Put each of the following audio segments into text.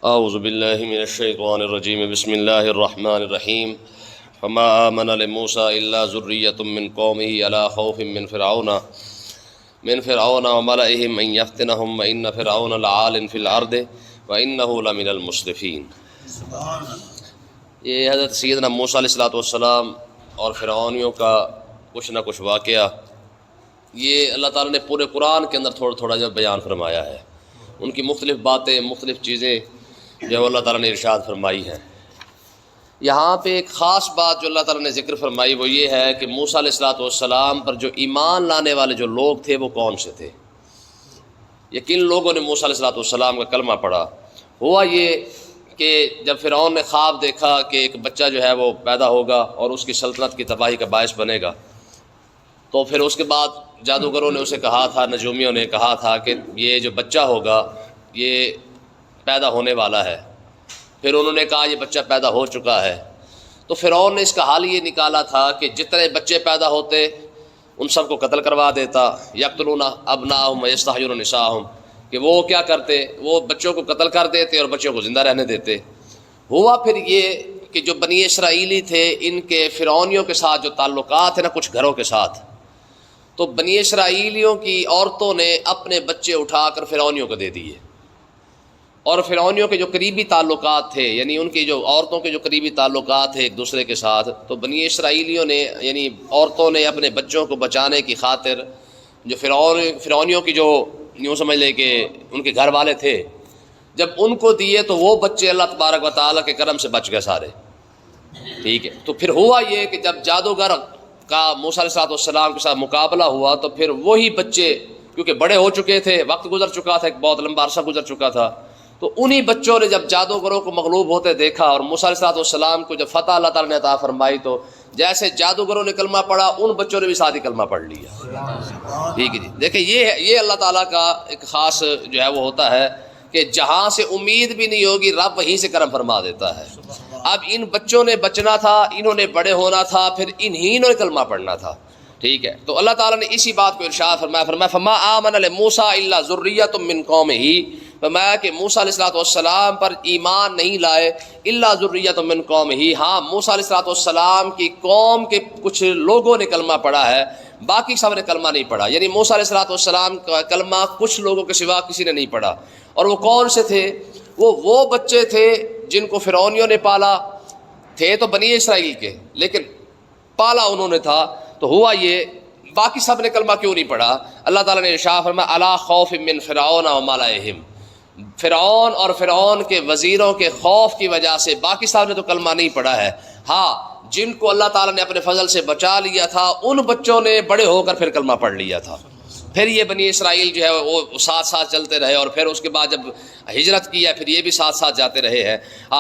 اعوذ باللہ من الشیطان الرجیم بسم اللہ الرحمن الرحیم فما آمن لموسیٰ الا ذریۃ من قومہ علی خوف من فرعون وملئہم ان یفتنہم وان فرعون لعال فی الارض وانہ لمن المسرفین۔ یہ حضرت سیدنا موسیٰ علیہ السلام اور فرعونیوں کا کچھ نہ کچھ واقعہ یہ اللہ تعالیٰ نے پورے قرآن کے اندر تھوڑا تھوڑا جب بیان فرمایا ہے۔ ان کی مختلف باتیں، مختلف چیزیں جو اللہ تعالیٰ نے ارشاد فرمائی ہیں۔ یہاں پہ ایک خاص بات جو اللہ تعالیٰ نے ذکر فرمائی وہ یہ ہے کہ موسیٰ علیہ السلام پر جو ایمان لانے والے جو لوگ تھے وہ کون سے تھے۔ یقین لوگوں نے موسیٰ علیہ السلام کا کلمہ پڑھا۔ ہوا یہ کہ جب فرعون نے خواب دیکھا کہ ایک بچہ جو ہے وہ پیدا ہوگا اور اس کی سلطنت کی تباہی کا باعث بنے گا، تو پھر اس کے بعد جادوگروں نے اسے کہا تھا، نجومیوں نے کہا تھا کہ یہ جو بچہ ہوگا یہ پیدا ہونے والا ہے۔ پھر انہوں نے کہا یہ بچہ پیدا ہو چکا ہے۔ تو فرعون نے اس کا حال یہ نکالا تھا کہ جتنے بچے پیدا ہوتے ان سب کو قتل کروا دیتا، یقتلون ابناءہم ویستحیون نساءہم، کہ وہ کیا کرتے، وہ بچوں کو قتل کر دیتے اور بچوں کو زندہ رہنے دیتے۔ ہوا پھر یہ کہ جو بنی اسرائیلی تھے ان کے فرعونیوں کے ساتھ جو تعلقات ہیں نا کچھ گھروں کے ساتھ، تو بنی اسرائیلیوں کی عورتوں نے اپنے بچے اٹھا کر فرعونیوں کو دے دیے، اور فرعونیوں کے جو قریبی تعلقات تھے یعنی ان کی جو عورتوں کے جو قریبی تعلقات تھے ایک دوسرے کے ساتھ، تو بنی اسرائیلیوں نے یعنی عورتوں نے اپنے بچوں کو بچانے کی خاطر جو فرعونیوں کی جو یوں سمجھ لیں کہ ان کے گھر والے تھے جب ان کو دیے تو وہ بچے اللہ تبارک و تعالیٰ کے کرم سے بچ گئے سارے۔ ٹھیک ہے، تو پھر ہوا یہ کہ جب جادوگر کا موسیٰ علیہ السلام کے ساتھ مقابلہ ہوا تو پھر وہی بچے کیونکہ بڑے ہو چکے تھے، وقت گزر چکا تھا، ایک بہت لمبا عرصہ گزر چکا تھا، تو انہی بچوں نے جب جادوگروں کو مغلوب ہوتے دیکھا اور موسیٰ علیہ السلام کو جب فتح اللہ تعالیٰ نے عطا فرمائی تو جیسے جادوگروں نے کلمہ پڑھا ان بچوں نے بھی ساتھ ہی کلمہ پڑھ لیا۔ ٹھیک ہے جی، دیکھیں یہ اللہ تعالیٰ کا ایک خاص جو ہے وہ ہوتا ہے کہ جہاں سے امید بھی نہیں ہوگی رب وہیں سے کرم فرما دیتا ہے۔ اب ان بچوں نے بچنا تھا، انہوں نے بڑے ہونا تھا، پھر انہی نے کلمہ پڑھنا تھا۔ ٹھیک ہے، تو اللہ تعالیٰ نے اسی بات کو ارشاد فرمایا فما آمن لموسیٰ الا ذریۃ من قومہ، فرمایا کہ موسیٰ علیہ السلام پر ایمان نہیں لائے الا ذریۃ من قومہ، ہاں موسیٰ علیہ السلام کی قوم کے کچھ لوگوں نے کلمہ پڑھا ہے، باقی سب نے کلمہ نہیں پڑھا۔ یعنی موسیٰ علیہ السلام کا کلمہ کچھ لوگوں کے سوا کسی نے نہیں پڑھا۔ اور وہ کون سے تھے؟ وہ بچے تھے جن کو فرعونیوں نے پالا، تھے تو بنی اسرائیل کے لیکن پالا انہوں نے تھا۔ تو ہوا یہ باقی سب نے کلمہ کیوں نہیں پڑھا؟ اللہ تعالیٰ نے ارشاد فرمایا الا خوف من فرعون وملئہم، فرعون اور فرعون کے وزیروں کے خوف کی وجہ سے باقی صاحب نے تو کلمہ نہیں پڑھا ہے۔ ہاں جن کو اللہ تعالیٰ نے اپنے فضل سے بچا لیا تھا ان بچوں نے بڑے ہو کر پھر کلمہ پڑھ لیا تھا۔ پھر یہ بنی اسرائیل جو ہے وہ ساتھ ساتھ چلتے رہے، اور پھر اس کے بعد جب ہجرت کی ہے پھر یہ بھی ساتھ ساتھ جاتے رہے ہیں۔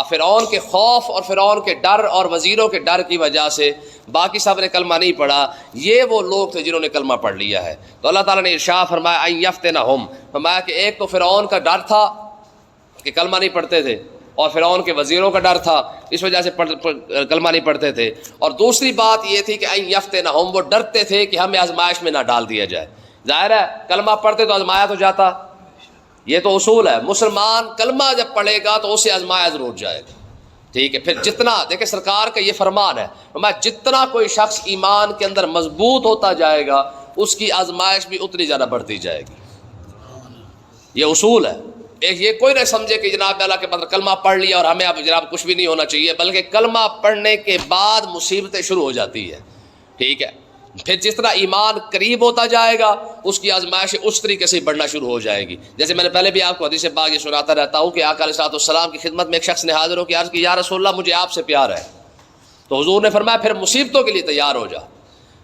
فرعون کے خوف اور فرعون کے ڈر اور وزیروں کے ڈر کی وجہ سے باقی سب نے کلمہ نہیں پڑھا، یہ وہ لوگ تھے جنہوں نے کلمہ پڑھ لیا ہے۔ تو اللہ تعالیٰ نے ارشاد فرمایا ان یفتنہم، فرمایا کہ ایک تو فرعون کا ڈر تھا کہ کلمہ نہیں پڑھتے تھے، اور فرعون کے وزیروں کا ڈر تھا اس وجہ سے کلمہ نہیں پڑھتے تھے، اور دوسری بات یہ تھی کہ ان یفتنہم، وہ ڈرتے تھے کہ ہمیں آزمائش میں نہ ڈال دیا جائے۔ ظاہر ہے کلمہ پڑھتے تو آزمایا تو جاتا، یہ تو اصول ہے، مسلمان کلمہ جب پڑھے گا تو اسے آزمایا ضرور جائے گا۔ ٹھیک ہے، پھر جتنا دیکھیں سرکار کا یہ فرمان ہے، جتنا کوئی شخص ایمان کے اندر مضبوط ہوتا جائے گا اس کی آزمائش بھی اتنی زیادہ بڑھتی جائے گی، یہ اصول ہے۔ یہ کوئی نہ سمجھے کہ جناب اللہ کے مطلب کلمہ پڑھ لیا اور ہمیں اب جناب کچھ بھی نہیں ہونا چاہیے، بلکہ کلمہ پڑھنے کے بعد مصیبتیں شروع ہو جاتی ہے۔ ٹھیک ہے، پھر جس طرح ایمان قریب ہوتا جائے گا اس کی آزمائش اس طریقے سے بڑھنا شروع ہو جائے گی۔ جیسے میں نے پہلے بھی آپ کو حدیث پاک یہ سناتا رہتا ہوں کہ آقا علیہ السلام کی خدمت میں ایک شخص نے حاضر ہو کے عرض کی یا رسول اللہ مجھے آپ سے پیار ہے، تو حضور نے فرمایا پھر مصیبتوں کے لیے تیار ہو جا۔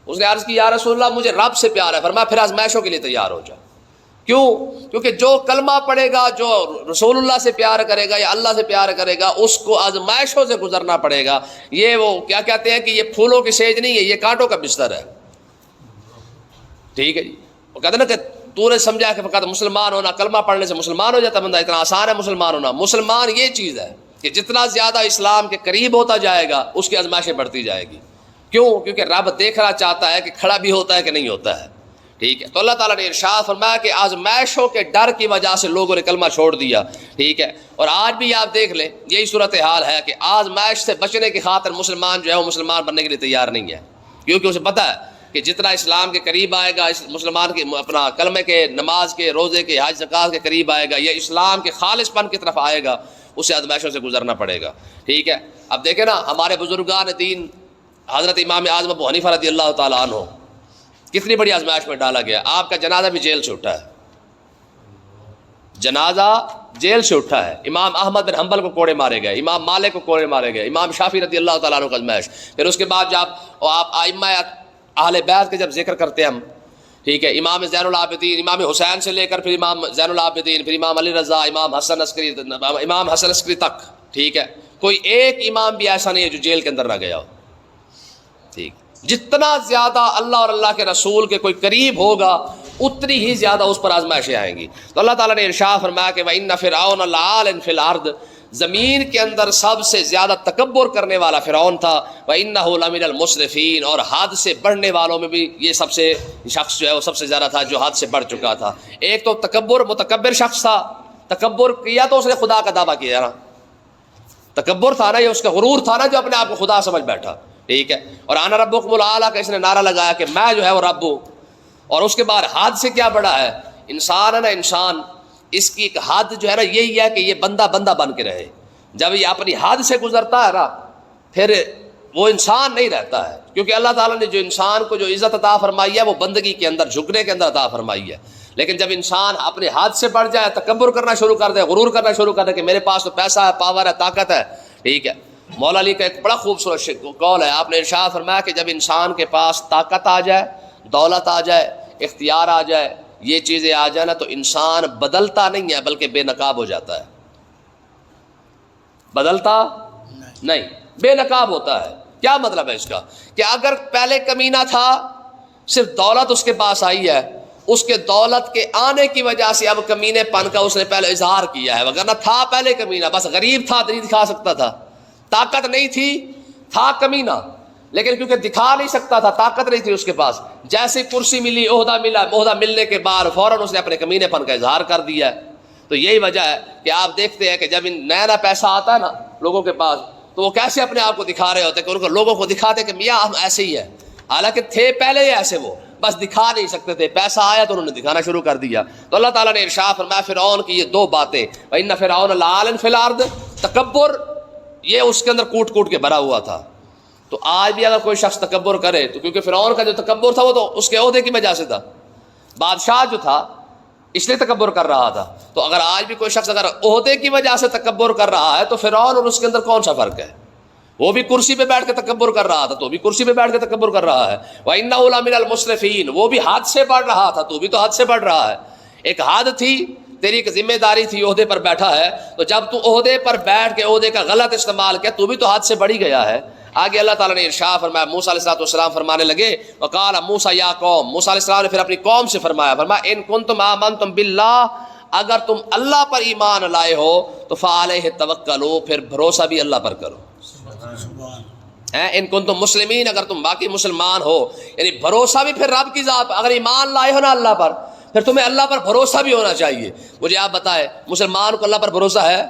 اس نے عرض کی یا رسول اللہ مجھے رب سے پیار ہے، فرمایا پھر آزمائشوں کے لیے تیار ہو جا۔ کیوں؟ کیونکہ جو کلمہ پڑھے گا، جو رسول اللہ سے پیار کرے گا یا اللہ سے پیار کرے گا، اس کو آزمائشوں سے گزرنا پڑے گا۔ یہ وہ کیا کہتے ہیں کہ یہ پھولوں کی سیج نہیں ہے، یہ کانٹوں کا بستر ہے۔ ٹھیک ہے جی، وہ کہتے ہیں نا کہ تو نے سمجھا کہ فقط مسلمان ہونا، کلمہ پڑھنے سے مسلمان ہو جاتا بندہ، اتنا آسان ہے مسلمان ہونا۔ مسلمان یہ چیز ہے کہ جتنا زیادہ اسلام کے قریب ہوتا جائے گا اس کی آزمائشیں بڑھتی جائے گی۔ کیوں؟ کیونکہ رب دیکھنا چاہتا ہے کہ کھڑا بھی ہوتا ہے کہ نہیں ہوتا ہے۔ ٹھیک ہے. تو اللہ تعالیٰ نے ارشاد فرمایا کہ آزمائشوں کے ڈر کی وجہ سے لوگوں نے کلمہ چھوڑ دیا. ٹھیک ہے. اور آج بھی آپ دیکھ لیں یہی صورتحال ہے کہ آزمائش سے بچنے کی خاطر مسلمان جو ہے وہ مسلمان بننے کے لیے تیار نہیں ہے، کیونکہ اسے پتہ ہے کہ جتنا اسلام کے قریب آئے گا، مسلمان کے اپنا کلمے کے، نماز کے، روزے کے، حج زکات کے قریب آئے گا، یا اسلام کے خالص پن کی طرف آئے گا، اسے آزمائشوں سے گزرنا پڑے گا. ٹھیک ہے. اب دیکھیں نا ہمارے بزرگان دین حضرت امام اعظم ابو حنیفہ رضی اللہ تعالیٰ عنہ کتنی بڑی آزمائش میں ڈالا گیا. آپ کا جنازہ بھی جیل سے اٹھا ہے، جنازہ جیل سے اٹھا ہے. امام احمد بن حنبل کو کوڑے مارے گئے، امام مالک کو کوڑے مارے گئے، امام شافعی رضی اللہ تعالیٰ عنہ کا آزمائش. پھر اس کے بعد جب آپ ائمہ اہل بیت کے جب ذکر کرتے ہیں ہم، ٹھیک ہے، امام زین العابدین، امام حسین سے لے کر پھر امام زین العابدین، پھر امام علی رضا، امام حسن عسکری تک، ٹھیک ہے، کوئی ایک امام بھی ایسا نہیں ہے جو جیل کے اندر نہ گیا ہو. ٹھیک. جتنا زیادہ اللہ اور اللہ کے رسول کے کوئی قریب ہوگا اتنی ہی زیادہ اس پر آزمائشیں آئیں گی. تو اللہ تعالیٰ نے ارشاد فرمایا کہ وَإِنَّ فِرْعَوْنَ لَعَالٍ فِي الْأَرْضِ، زمین کے اندر سب سے زیادہ تکبر کرنے والا فرعون تھا. وَإِنَّهُ لَمِنَ الْمُسْرِفِينَ، اور حد سے بڑھنے والوں میں بھی یہ سب سے شخص جو ہے وہ سب سے زیادہ تھا جو حد سے بڑھ چکا تھا. ایک تو متکبر شخص تھا، تکبر کیا تو اس نے خدا کا دعویٰ کیا نا، تکبر تھا نا، یہ اس کا غرور تھا نا جو اپنے آپ کو خدا سمجھ بیٹھا. ٹھیک ہے. اور انا ربکم الاعلی کا اس نے نعرہ لگایا کہ میں جو ہے وہ رب ہوں. اور اس کے بعد حد سے کیا بڑا ہے انسان ہے نا، انسان اس کی ایک حد جو ہے نا یہی ہے کہ یہ بندہ بن کے رہے. جب یہ اپنی حد سے گزرتا ہے نا پھر وہ انسان نہیں رہتا ہے، کیونکہ اللہ تعالیٰ نے جو انسان کو جو عزت عطا فرمائی ہے وہ بندگی کے اندر، جھکنے کے اندر عطا فرمائی ہے. لیکن جب انسان اپنے حد سے بڑھ جائے، تکبر کرنا شروع کر دے، غرور کرنا شروع کر دے کہ میرے پاس تو پیسہ ہے، پاور ہے، طاقت ہے. ٹھیک ہے. مولا علی کا ایک بڑا خوبصورت قول ہے، آپ نے ارشاد فرمایا کہ جب انسان کے پاس طاقت آ جائے، دولت آ جائے، اختیار آ جائے، یہ چیزیں آ جائیں نا تو انسان بدلتا نہیں ہے بلکہ بے نقاب ہو جاتا ہے. بدلتا نہیں، بے نقاب ہوتا ہے. کیا مطلب ہے اس کا؟ کہ اگر پہلے کمینہ تھا، صرف دولت اس کے پاس آئی ہے، اس کے دولت کے آنے کی وجہ سے اب کمینے پن کا اس نے پہلے اظہار کیا ہے، وگرنہ تھا پہلے کمینہ، بس غریب تھا نہیں دکھا سکتا تھا، طاقت نہیں تھی، تھا کمینہ، لیکن کیونکہ دکھا نہیں سکتا تھا، طاقت نہیں تھی اس کے پاس. جیسے کرسی ملی، عہدہ ملا، عہدہ ملنے کے بعد فوراً اس نے اپنے کمینے پن کا اظہار کر دیا ہے. تو یہی وجہ ہے کہ آپ دیکھتے ہیں کہ جب نیا پیسہ آتا ہے نا لوگوں کے پاس تو وہ کیسے اپنے آپ کو دکھا رہے ہوتے ہیں کہ ان کو لوگوں کو دکھاتے کہ میاں ہم ایسے ہی ہیں، حالانکہ تھے پہلے ہی ایسے، وہ بس دکھا نہیں سکتے تھے. پیسہ آیا تو انہوں نے دکھانا شروع کر دیا. تو اللہ تعالیٰ نے ارشاد فرمایا فرعون کی یہ دو باتیں، وَإِنَّ فِرْعَوْنَ لَعَالٍ فِي الْأَرْضِ، تکبر یہ اس کے اندر کوٹ کوٹ کے بھرا ہوا تھا. تو آج بھی اگر کوئی شخص تکبر کرے تو کیونکہ فرعون کا جو تکبر تھا وہ تو اس کے عہدے کی وجہ سے تھا، بادشاہ جو تھا اس لیے تکبر کر رہا تھا. تو اگر آج بھی کوئی شخص اگر عہدے کی وجہ سے تکبر کر رہا ہے تو فرعون اور اس کے اندر کون سا فرق ہے؟ وہ بھی کرسی پہ بیٹھ کے تکبر کر رہا تھا، تو بھی کرسی پہ بیٹھ کے تکبر کر رہا ہے. وَإِنَّهُ لَمِنَ الْمُسْرِفِينَ، وہ بھی حد سے بڑھ رہا تھا، تو بھی تو حد سے بڑھ رہا ہے. ایک حد تھی، تیری ایک ذمہ داری تھی، عہدے پر بیٹھا ہے، تو جب تو عہدے پر بیٹھ کے عہدے کا غلط استعمال کیا تو بھی تو حد سے بڑھ ہی گیا ہے. آگے اللہ تعالیٰ نے ارشاد فرمایا، موسیٰ علیہ السلام فرمانے لگے، وقال موسیٰ یا قوم، موسیٰ علیہ السلام نے پھر اپنی قوم سے فرمایا ان کنتم آمنتم باللہ، اگر تم اللہ پر ایمان لائے ہو تو فعلیہ توکلوا، پھر بھروسہ بھی اللہ پر کرو. ان کنتم مسلمین، اگر تم باقی مسلمان ہو، یعنی بھروسہ بھی پھر رب کی ذات، اگر ایمان لائے ہو نا اللہ پر، پھر تمہیں اللہ پر بھروسہ بھی ہونا چاہیے. مجھے آپ بتائیں مسلمان کو اللہ پر بھروسہ ہے؟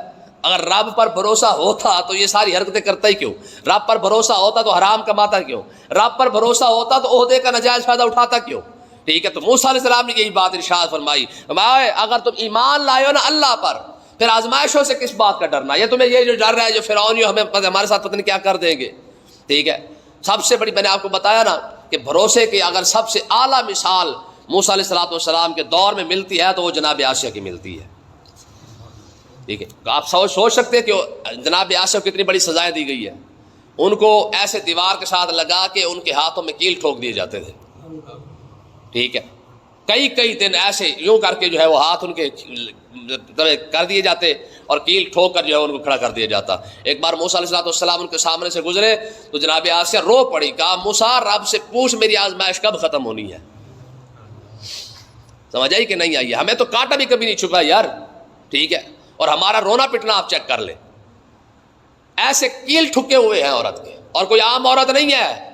اگر رب پر بھروسہ ہوتا تو یہ ساری حرکتیں کرتا ہی کیوں؟ رب پر بھروسہ ہوتا تو حرام کماتا کیوں؟ رب پر بھروسہ ہوتا تو عہدے کا ناجائز فائدہ اٹھاتا کیوں؟ ٹھیک ہے. تو موسیٰ علیہ السلام نے یہی بات ارشاد فرمائی، اگر تم ایمان لائے ہو نا اللہ پر، پھر آزمائشوں سے کس بات کا ڈرنا؟ یہ تمہیں یہ جو ڈر رہا ہے جو فرعون ہمیں ہمارے ساتھ پتہ نہیں کیا کر دیں گے. ٹھیک ہے. سب سے بڑی، میں نے آپ کو بتایا نا کہ بھروسے کی اگر سب سے اعلیٰ مثال موسیٰ علیہ السلام کے دور میں ملتی ہے تو وہ جناب آسیہ کی ملتی ہے. ٹھیک ہے. آپ سوچ سکتے ہیں کہ جناب آسیہ کو کتنی بڑی سزائیں دی گئی ہے. ان کو ایسے دیوار کے ساتھ لگا کے ان کے ہاتھوں میں کیل ٹھوک دیے جاتے تھے. ٹھیک ہے. کئی دن ایسے یوں کر کے جو ہے وہ ہاتھ ان کے کر دیے جاتے اور کیل ٹھوک کر جو ہے ان کو کھڑا کر دیا جاتا. ایک بار موسیٰ علیہ السلام ان کے سامنے سے گزرے تو جناب آسیہ رو پڑی، کہا موسیٰ رب سے پوچھ میری آزمائش کب ختم ہونی ہے. سمجھ آئی کہ نہیں آئی؟ ہمیں تو کانٹا بھی کبھی نہیں چھپا یار. ٹھیک ہے. اور ہمارا رونا پٹنا آپ چیک کر لیں، ایسے کیل ٹھکے ہوئے ہیں عورت کے، اور کوئی عام عورت نہیں ہے،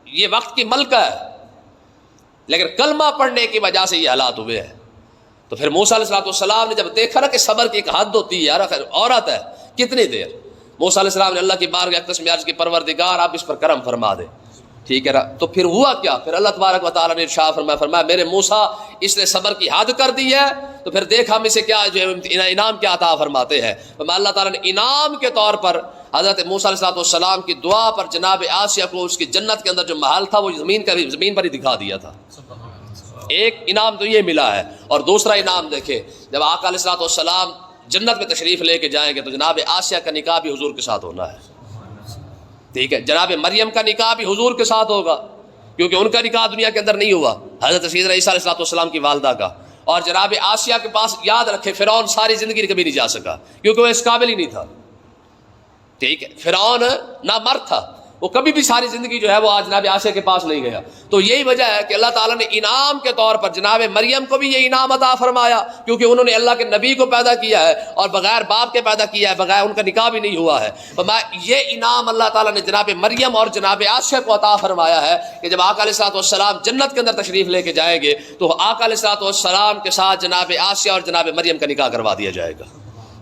یہ وقت کی ملکہ ہے. لیکن کلمہ پڑھنے کی وجہ سے یہ حالات ہوئے ہیں. تو پھر موسیٰ علیہ السلام نے جب دیکھا نا کہ صبر کی ایک حد ہوتی ہے یار، عورت ہے کتنی دیر، موسیٰ علیہ السلام نے اللہ کی بارگاہ اقدس میں عرض کی پروردگار آپ اس پر کرم فرما دے. ٹھیک ہے نا. تو پھر ہوا کیا، پھر اللہ تبارک و تعالیٰ نے ارشاد فرمایا میرے موسیٰ اس نے صبر کی حد کر دی ہے، تو پھر دیکھ ہم اسے کیا جو انعام کیا عطا فرماتے ہیں. اللہ تعالیٰ نے انعام کے طور پر حضرت موسیٰ علیہ السلام کی دعا پر جناب آسیہ کو اس کی جنت کے اندر جو محل تھا وہ زمین پر ہی دکھا دیا تھا. ایک انعام تو یہ ملا ہے. اور دوسرا انعام دیکھیں، جب آقا علیہ السلام جنت میں تشریف لے کے جائیں گے تو جناب آسیہ کا نکاح بھی حضور کے ساتھ ہونا ہے. ٹھیک ہے. جناب مریم کا نکاح بھی حضور کے ساتھ ہوگا، کیونکہ ان کا نکاح دنیا کے اندر نہیں ہوا، حضرت سیدنا عیسیٰ علیہ السلام کی والدہ کا. اور جناب آسیہ کے پاس یاد رکھے فرعون ساری زندگی کبھی نہیں جا سکا، کیونکہ وہ اس قابل ہی نہیں تھا. ٹھیک ہے. فرعون نہ مرد تھا، وہ کبھی بھی ساری زندگی جو ہے وہ جناب آسیہ کے پاس نہیں گیا. تو یہی وجہ ہے کہ اللہ تعالیٰ نے انعام کے طور پر جناب مریم کو بھی یہ انعام عطا فرمایا، کیونکہ انہوں نے اللہ کے نبی کو پیدا کیا ہے اور بغیر باپ کے پیدا کیا ہے، بغیر ان کا نکاح بھی نہیں ہوا ہے. یہ انعام اللہ تعالیٰ نے جناب مریم اور جناب آسیہ کو عطا فرمایا ہے کہ جب آقا علیہ السلام جنت کے اندر تشریف لے کے جائیں گے تو آقا علیہ السلام کے ساتھ جناب آسیہ اور جناب مریم کا نکاح کروا دیا جائے گا،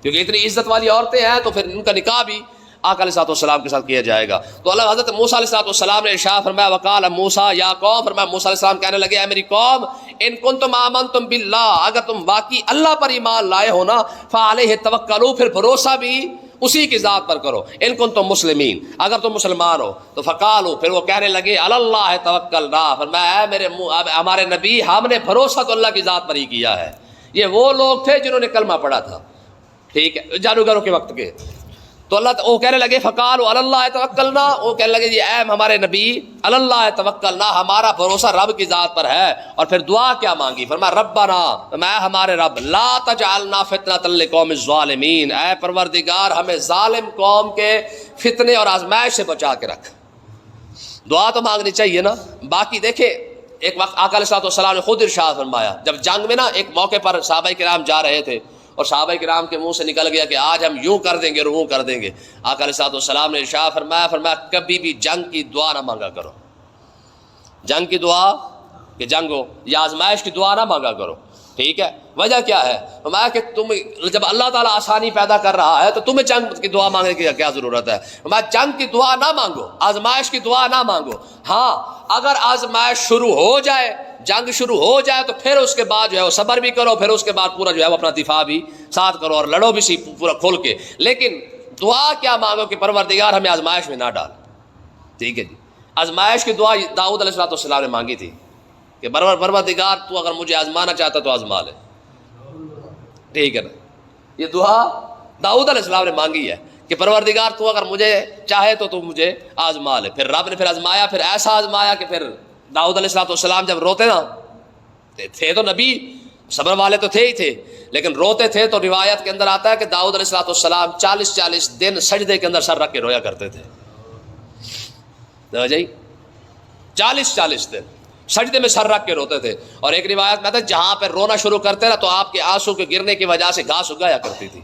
کیونکہ اتنی عزت والی عورتیں ہیں تو پھر ان کا نکاح بھی آقا علیہ السلام کے ساتھ کیا جائے گا. تو اللہ حضرت موسیٰ علیہ السلام نے ارشاد فرمایا وقال موسیٰ یا قوم، فرمایا موسیٰ علیہ السلام کہنے لگے اے میری قوم ان کنتم آمنتم باللہ، اگر تم واقعی اللہ پر ایمان لائے ہو نا فعلیہ توکلوا، پھر بھروسہ بھی اسی کی ذات پر کرو. ان کنتم مسلمین، اگر تم مسلمان ہو تو فقالوا، پھر وہ کہنے لگے علی اللہ توکلنا، فرمایا اے میرے ہمارے نبی ہم نے بھروسہ تو اللہ کی ذات پر ہی کیا ہے. یہ وہ لوگ تھے جنہوں نے کلمہ پڑھا تھا، ٹھیک ہے، جادوگروں کے وقت کے. تو اللہ وہ کہنے لگے فقالوا علی اللہ توکلنا، وہ کہنے لگے جی اے ہمارے نبی علی اللہ توکلنا، ہمارا بھروسہ رب کی ذات پر ہے. اور پھر دعا کیا مانگی، فرمایا ربنا، میں ہمارے رب لا تجعلنا فتنۃ للقوم الظالمین، اے پروردگار ہمیں ظالم قوم کے فتنے اور آزمائش سے بچا کے رکھ. دعا تو مانگنی چاہیے نا. باقی دیکھیں ایک وقت آقا علیہ السلام نے خود ارشاد فرمایا، جب جنگ میں نا ایک موقع پر صحابہ کرام جا رہے تھے اور صحابہ کرام کے منہ سے نکل گیا کہ آج ہم یوں کر دیں گے اور وہ کر دیں گے. آقا علیہ السلام نے ارشاد فرمایا کبھی بھی جنگ کی دعا نہ مانگا کرو. جنگ کی دعا کہ جنگ ہو یا آزمائش کی دعا نہ مانگا کرو. ٹھیک ہے. وجہ کیا ہے، فرمایا کہ تم جب اللہ تعالیٰ آسانی پیدا کر رہا ہے تو تمہیں جنگ کی دعا مانگنے کی کیا ضرورت ہے. فرمایا جنگ کی دعا نہ مانگو، آزمائش کی دعا نہ مانگو. ہاں اگر آزمائش شروع ہو جائے، جنگ شروع ہو جائے تو پھر اس کے بعد جو ہے وہ صبر بھی کرو، پھر اس کے بعد پورا جو ہے وہ اپنا دفاع بھی ساتھ کرو اور لڑو بھی سی پورا کھول کے. لیکن دعا کیا مانگو کہ پروردگار ہمیں آزمائش میں نہ ڈال. ٹھیک ہے جی. آزمائش کی دعا داؤد علیہ السلام نے مانگی تھی کہ پروردگار تو اگر مجھے آزمانا چاہتا تو آزما لے. ٹھیک ہے نا. یہ دعا داؤد علیہ السلام نے مانگی ہے کہ پروردگار تو اگر مجھے چاہے تو مجھے آزما لے. پھر رب نے پھر آزمایا، پھر ایسا آزمایا کہ پھر داؤد علیہ السلام جب روتے نا، تھے تو نبی صبر والے تو تھے ہی تھے، لیکن روتے تھے تو روایت کے اندر آتا ہے کہ داؤد علیہ السلام 40 دن سجدے کے اندر سر رکھ کے رویا کرتے تھے. 40 دن سجدے میں سر رکھ کے روتے تھے. اور ایک روایت میں آتا ہے جہاں پہ رونا شروع کرتے نا تو آپ کے آنسو کے گرنے کی وجہ سے گھاس اگایا کرتی تھی.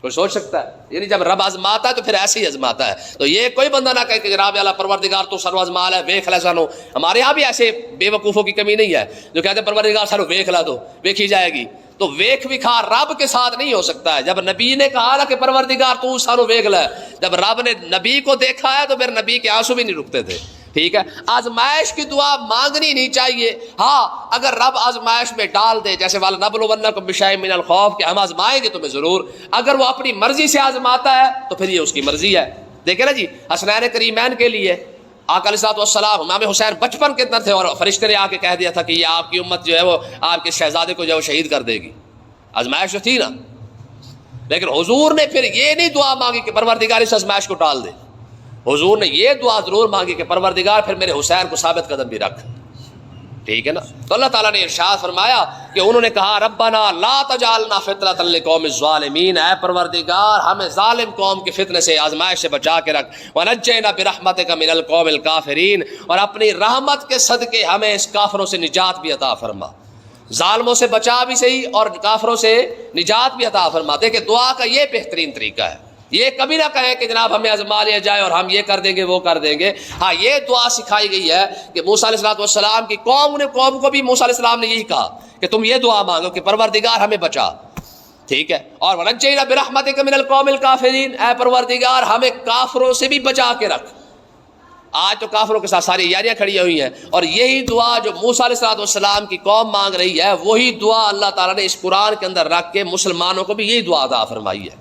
کوئی سوچ سکتا ہے؟ یعنی جب رب آزماتا ہے تو پھر ایسے ہی آزماتا ہے. تو یہ کوئی بندہ نہ کہے کہ جناب اللہ پروردگار تو سر آزمال ہے ویکھ لے سانو. ہمارے یہاں بھی ایسے بے وقوفوں کی کمی نہیں ہے جو کہتے ہیں پروردگار سانو ویکھ لا دو، ویکھی جائے گی. تو ویکھ وکھا رب کے ساتھ نہیں ہو سکتا ہے. جب نبی نے کہا نا کہ پروردگار تو سانو ویکھ لے، جب رب نے نبی کو دیکھا ہے تو پھر نبی کے آنسو بھی نہیں رکتے تھے. ٹھیک ہے. آزمائش کی دعا مانگنی نہیں چاہیے. ہاں اگر رب آزمائش میں ڈال دے، جیسے وَلَنَبْلُوَنَّكُم بِشَيْءٍ مِّنَ الْخَوْفِ کہ ہم آزمائیں گے تمہیں ضرور، اگر وہ اپنی مرضی سے آزماتا ہے تو پھر یہ اس کی مرضی ہے. دیکھیں نا جی حسنین کریمین کے لیے آقا علیہ السلام امام حسین بچپن کے اندر تھے اور فرشتے نے آ کے کہہ دیا تھا کہ یہ آپ کی امت جو ہے وہ آپ کے شہزادے کو جو ہے وہ شہید کر دے گی. آزمائش جو تھی نا، لیکن حضور نے پھر یہ نہیں دعا مانگی کہ پروردگار اس آزمائش کو ٹال دے. حضور نے یہ دعا ضرور مانگی کہ پروردگار پھر میرے حسین کو ثابت قدم بھی رکھ. ٹھیک ہے نا. تو اللہ تعالیٰ نے ارشاد فرمایا کہ انہوں نے کہا ربنا لا تجعلنا فتنۃ للقوم الظالمین، اے پروردگار ہمیں ظالم قوم کے فتنے سے آزمائش سے بچا کے رکھ. ونجینا برحمتک من القوم الکافرین، اور اپنی رحمت کے صدقے ہمیں اس کافروں سے نجات بھی عطا فرما. ظالموں سے بچا بھی صحیح اور کافروں سے نجات بھی عطا فرما. دیکھیں دعا کا یہ بہترین طریقہ ہے. یہ کبھی نہ کہیں کہ جناب ہمیں آزما لیا جائے اور ہم یہ کر دیں گے وہ کر دیں گے. ہاں یہ دعا سکھائی گئی ہے کہ موسیٰ علیہ السلام کی قوم کو بھی موسیٰ علیہ السلام نے یہی کہا کہ تم یہ دعا مانگو کہ پروردگار ہمیں بچا. ٹھیک ہے. اور وَنَجَّيْنَا بِرَحْمَتِكَ مِنَ الْقَوْمِ الْكَافِرِينَ، اے پروردگار ہمیں کافروں سے بھی بچا کے رکھ. آج تو کافروں کے ساتھ ساری یاریاں کھڑی ہوئی ہیں، اور یہی دعا جو موسیٰ علیہ السلام کی قوم مانگ رہی ہے وہی دعا اللہ تعالیٰ نے اس قرآن کے اندر رکھ کے مسلمانوں کو بھی یہی دعا عطا فرمائی ہے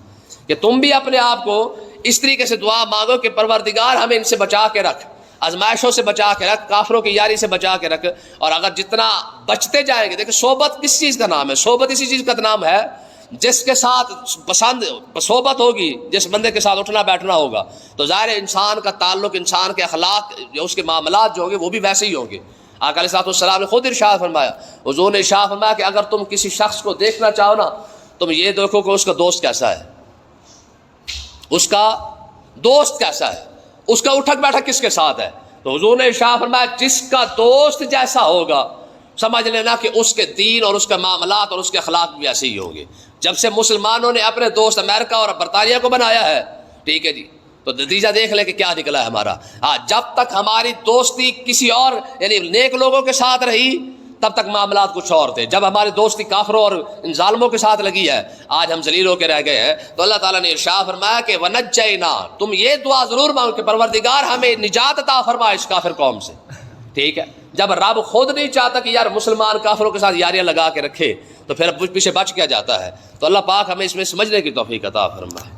کہ تم بھی اپنے آپ کو اس طریقے سے دعا مانگو کہ پروردگار ہمیں ان سے بچا کے رکھ، آزمائشوں سے بچا کے رکھ، کافروں کی یاری سے بچا کے رکھ. اور اگر جتنا بچتے جائیں گے، دیکھیں صحبت کس چیز کا نام ہے؟ صحبت اسی چیز کا نام ہے جس کے ساتھ پسند صحبت ہوگی، جس بندے کے ساتھ اٹھنا بیٹھنا ہوگا، تو ظاہر انسان کا تعلق، انسان کے اخلاق، اس کے معاملات جو ہوں گے وہ بھی ویسے ہی ہوں گے. آقا علیہ السلام نے خود ارشاد فرمایا، حضور نے ارشاد فرمایا کہ اگر تم کسی شخص کو دیکھنا چاہو نا، تم یہ دیکھو کہ اس کا دوست کیسا ہے، اس کا دوست کیسا ہے، اس کا اٹھک بیٹھک کس کے ساتھ ہے. تو حضور نے ارشاد فرمایا جس کا دوست جیسا ہوگا سمجھ لینا کہ اس کے دین اور اس کے معاملات اور اس کے اخلاق بھی ایسے ہی ہوں گے. جب سے مسلمانوں نے اپنے دوست امریکہ اور برطانیہ کو بنایا ہے، ٹھیک ہے جی، تو نتیجہ دیکھ لیں کہ کیا نکلا ہے ہمارا. جب تک ہماری دوستی کسی اور یعنی نیک لوگوں کے ساتھ رہی تب تک معاملات کچھ اور تھے. جب ہماری دوستی کافروں اور ان ظالموں کے ساتھ لگی ہے، آج ہم ذلیل ہو کے رہ گئے ہیں. تو اللہ تعالیٰ نے ارشاد فرمایا کہ وَنَجَّيْنَا، تم یہ دعا ضرور مانگو کہ پروردگار ہمیں نجات عطا فرما اس کافر قوم سے. ٹھیک ہے. جب رب خود نہیں چاہتا کہ یار مسلمان کافروں کے ساتھ یاریاں لگا کے رکھے تو پھر پیچھے بچ کیا جاتا ہے. تو اللہ پاک ہمیں اس میں سمجھنے کی توفیق عطا فرمائے.